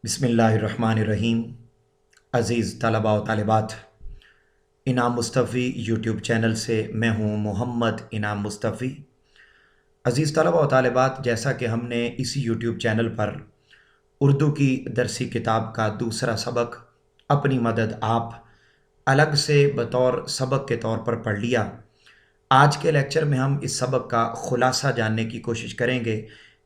बिस्मिल्लाहिर्रहमानिर्रहीम। अज़ीज़ तलबा व तालिबात, इनाम मुस्तफ़ी यूट्यूब चैनल से मैं हूँ मोहम्मद इनाम मुस्तफ़ी। अज़ीज़ तलबा व तालिबात, जैसा कि हमने इसी यूट्यूब चैनल पर उर्दू की दरसी किताब का दूसरा सबक अपनी मदद आप अलग से बतौर सबक के तौर पर पढ़ लिया। आज के लेक्चर में हम इस सबक का ख़ुलासा जानने की कोशिश करेंगे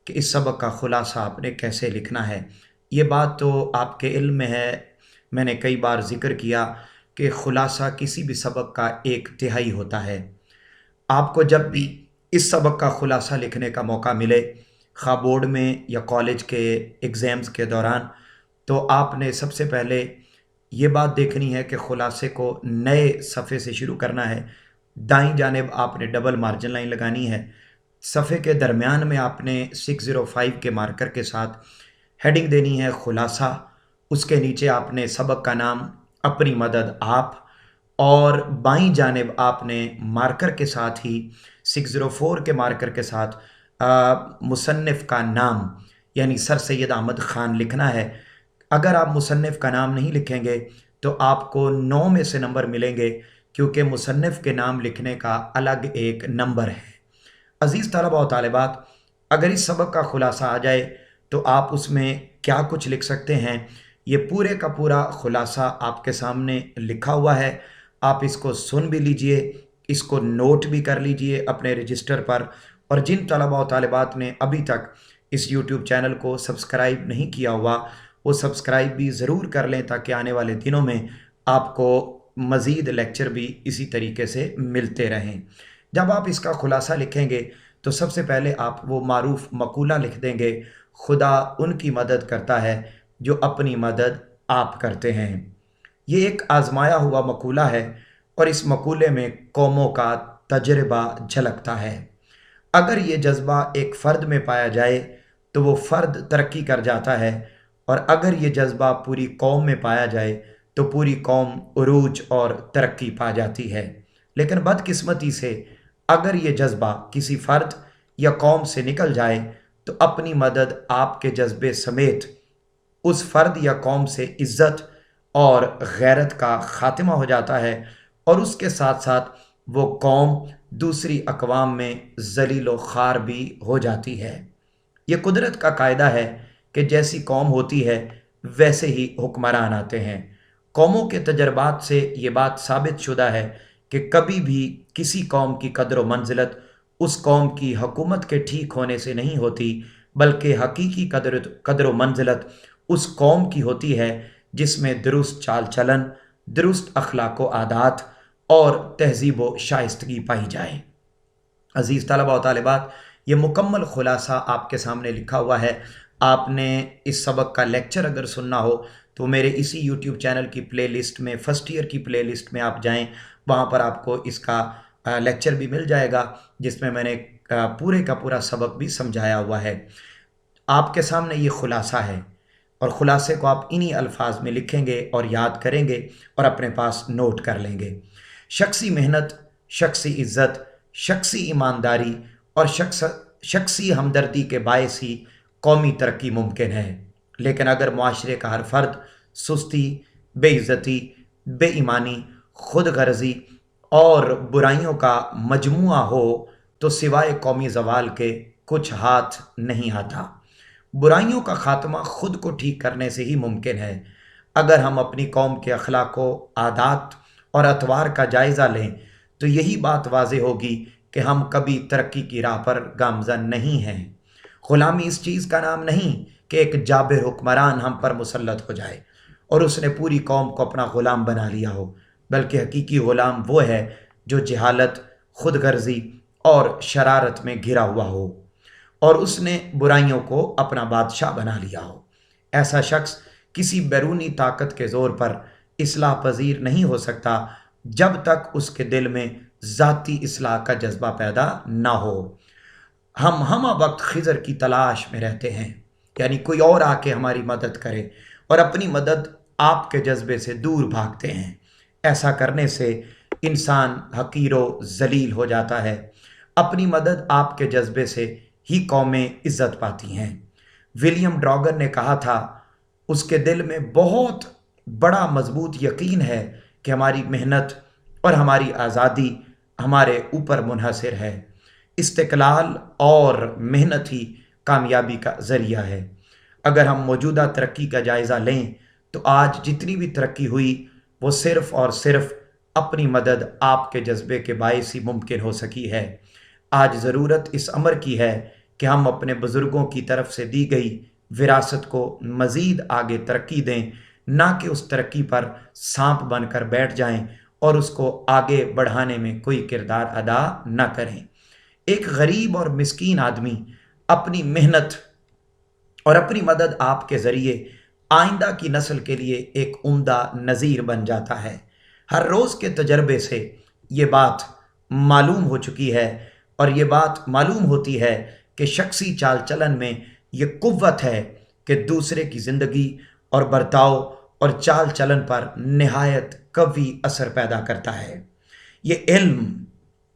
कि इस सबक का ख़ुलासा आपने कैसे लिखना है। ये बात तो आपके इल्म में है, मैंने कई बार ज़िक्र किया कि ख़ुलासा किसी भी सबक का एक तिहाई होता है। आपको जब भी इस सबक का ख़ुलासा लिखने का मौका मिले, खा बोर्ड में या कॉलेज के एग्ज़ाम्स के दौरान, तो आपने सबसे पहले ये बात देखनी है कि ख़ुलासे को नए सफ़े से शुरू करना है। दाईं जानिब आपने डबल मार्जिन लाइन लगानी है। सफ़े के दरमियान में आपने 605 के मार्कर के साथ हेडिंग देनी है ख़ुलासा। उसके नीचे आपने सबक का नाम, अपनी मदद आप, और बाईं जानिब आपने मार्कर के साथ ही 604 के मार्कर के साथ मुसन्निफ़ का नाम यानी सर सैयद अहमद ख़ान लिखना है। अगर आप मुसन्निफ़ का नाम नहीं लिखेंगे तो आपको 9 में से नंबर मिलेंगे, क्योंकि मुसन्निफ़ के नाम लिखने का अलग एक नंबर है। अज़ीज़ तलबा व तालिबात, अगर इस सबक का ख़ुलासा आ जाए तो आप उसमें क्या कुछ लिख सकते हैं, ये पूरे का पूरा ख़ुलासा आपके सामने लिखा हुआ है। आप इसको सुन भी लीजिए, इसको नोट भी कर लीजिए अपने रजिस्टर पर। और जिन तलबा व तालिबात ने अभी तक इस यूट्यूब चैनल को सब्सक्राइब नहीं किया हुआ, वो सब्सक्राइब भी ज़रूर कर लें, ताकि आने वाले दिनों में आपको मज़ीद लेक्चर भी इसी तरीके से मिलते रहें। जब आप इसका ख़ुलासा लिखेंगे तो सबसे पहले आप वो मारूफ मक़ूला लिख देंगे, खुदा उनकी मदद करता है जो अपनी मदद आप करते हैं। ये एक आज़माया हुआ मक़ूला है और इस मक़ूले में कौमों का तजर्बा झलकता है। अगर ये जज्बा एक फ़र्द में पाया जाए तो वो फ़र्द तरक्की कर जाता है, और अगर ये जज्बा पूरी कौम में पाया जाए तो पूरी कौम उरूज और तरक्की पा जाती है। लेकिन बदकिस्मती से अगर ये जज्बा किसी फ़र्द या कौम से निकल जाए तो अपनी मदद आपके जज्बे समेत उस फ़र्द या कौम से इज़्ज़त और गैरत का ख़ात्मा हो जाता है, और उसके साथ साथ वो कौम दूसरी अक़वाम में ज़लील व ख़ार भी हो जाती है। ये कुदरत का कायदा है कि जैसी कौम होती है वैसे ही हुक्मरान आते हैं। कौमों के तजर्बात से ये बात साबित शुदा है कि कभी भी किसी कौम की कदर व मंजिलत उस कौम की हुकूमत के ठीक होने से नहीं होती, बल्कि हकीकी कदर व मंजिलत उस कौम की होती है जिसमें दुरुस्त चाल चलन, दुरुस्त अखलाक व आदात और तहज़ीब व शाइस्तगी पाई जाए। अज़ीज़ तलबा व तालिबात, ये मुकम्मल ख़ुलासा आपके सामने लिखा हुआ है। आपने इस सबक का लेक्चर अगर सुनना हो तो मेरे इसी यूट्यूब चैनल की प्लेलिस्ट में, फ़र्स्ट ईयर की प्लेलिस्ट में आप जाएं, वहाँ पर आपको इसका लेक्चर भी मिल जाएगा, जिसमें मैंने पूरे का पूरा सबक भी समझाया हुआ है। आपके सामने ये ख़ुलासा है, और ख़ुलासे को आप इन्हीं अल्फाज में लिखेंगे और याद करेंगे और अपने पास नोट कर लेंगे। शख्सी मेहनत, शख्सी इज़्ज़त, शख्सी ईमानदारी और शख्सी हमदर्दी के बायस ही कौमी तरक्की मुमकिन है। लेकिन अगर मुआशरे का हर फ़र्द सुस्ती, बेइज़्ज़ती, बेईमानी, खुद गर्ज़ी और बुराइयों का मजमुआ हो तो सिवाय कौमी ज़वाल के कुछ हाथ नहीं आता। बुराइयों का ख़ात्मा खुद को ठीक करने से ही मुमकिन है। अगर हम अपनी कौम के अखलाको, आदात और अतवार का जायज़ा लें तो यही बात वाज़े होगी कि हम कभी तरक्की की राह पर गामज़न नहीं हैं। ग़ुलामी इस चीज़ का नाम नहीं कि एक जाबिर हुक्मरान हम पर मुसल्लत हो जाए और उसने पूरी कौम को अपना ग़ुलाम बना लिया हो, बल्कि हकीकी ग़ुलाम वो है जो जहालत, खुद गर्ज़ी और शरारत में घिरा हुआ हो और उसने बुराइयों को अपना बादशाह बना लिया हो। ऐसा शख्स किसी बैरूनी ताकत के ज़ोर पर इस्लाह पजीर नहीं हो सकता जब तक उसके दिल में ज़ाती इस्लाह का जज्बा पैदा ना हो। हम वक्त खिज़र की तलाश में रहते हैं, यानी कोई और आके हमारी मदद करे, और अपनी मदद आपके जज्बे से दूर भागते हैं। ऐसा करने से इंसान हकीरो ज़लील हो जाता है। अपनी मदद आपके जज्बे से ही कौमें इज़्ज़त पाती हैं। विलियम ड्रॉगर ने कहा था, اس کے دل میں بہت بڑا مضبوط یقین ہے کہ ہماری محنت اور ہماری آزادی ہمارے اوپر منحصر ہے۔ استقلال اور محنت ہی کامیابی کا ذریعہ ہے۔ اگر ہم موجودہ ترقی کا جائزہ لیں تو آج جتنی بھی ترقی ہوئی وہ صرف اور صرف اپنی مدد آپ کے جذبے کے باعث ہی ممکن ہو سکی ہے۔ آج ضرورت اس امر کی ہے کہ ہم اپنے بزرگوں کی طرف سے دی گئی وراثت کو مزید آگے ترقی دیں، نہ کہ اس ترقی پر سانپ بن کر بیٹھ جائیں اور اس کو آگے بڑھانے میں کوئی کردار ادا نہ کریں۔ ایک غریب اور مسکین آدمی اپنی محنت اور اپنی مدد آپ کے ذریعے آئندہ کی نسل کے لیے ایک عمدہ نظیر بن جاتا ہے۔ ہر روز کے تجربے سے یہ بات معلوم ہو چکی ہے، اور یہ بات معلوم ہوتی ہے کہ شخصی چال چلن میں یہ قوت ہے کہ دوسرے کی زندگی اور برتاؤ اور چال چلن پر نہایت قوی اثر پیدا کرتا ہے۔ یہ علم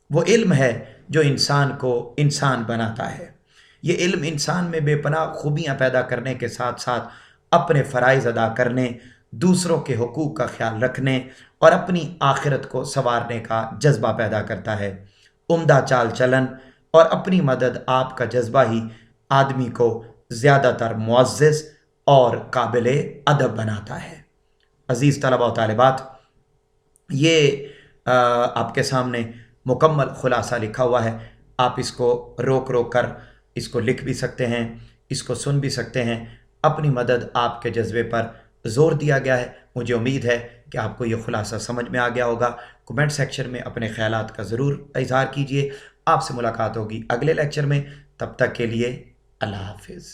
وہ علم ہے جو انسان کو انسان بناتا ہے۔ یہ علم انسان میں بے پناہ خوبیاں پیدا کرنے کے ساتھ ساتھ اپنے فرائض ادا کرنے، دوسروں کے حقوق کا خیال رکھنے اور اپنی آخرت کو سنوارنے کا جذبہ پیدا کرتا ہے۔ عمدہ چال چلن اور اپنی مدد آپ کا جذبہ ہی آدمی کو زیادہ تر معزز اور قابل ادب بناتا ہے۔ عزیز طلباء و طالبات، یہ آپ کے سامنے مکمل خلاصہ لکھا ہوا ہے۔ آپ اس کو روک روک کر اس کو لکھ بھی سکتے ہیں، اس کو سن بھی سکتے ہیں۔ اپنی مدد آپ کے جذبے پر زور دیا گیا ہے۔ مجھے امید ہے کہ آپ کو یہ خلاصہ سمجھ میں آ گیا ہوگا۔ کمنٹ سیکشن میں اپنے خیالات کا ضرور اظہار کیجیے۔ آپ سے ملاقات ہوگی اگلے لیکچر میں، تب تک کے لیے اللہ حافظ۔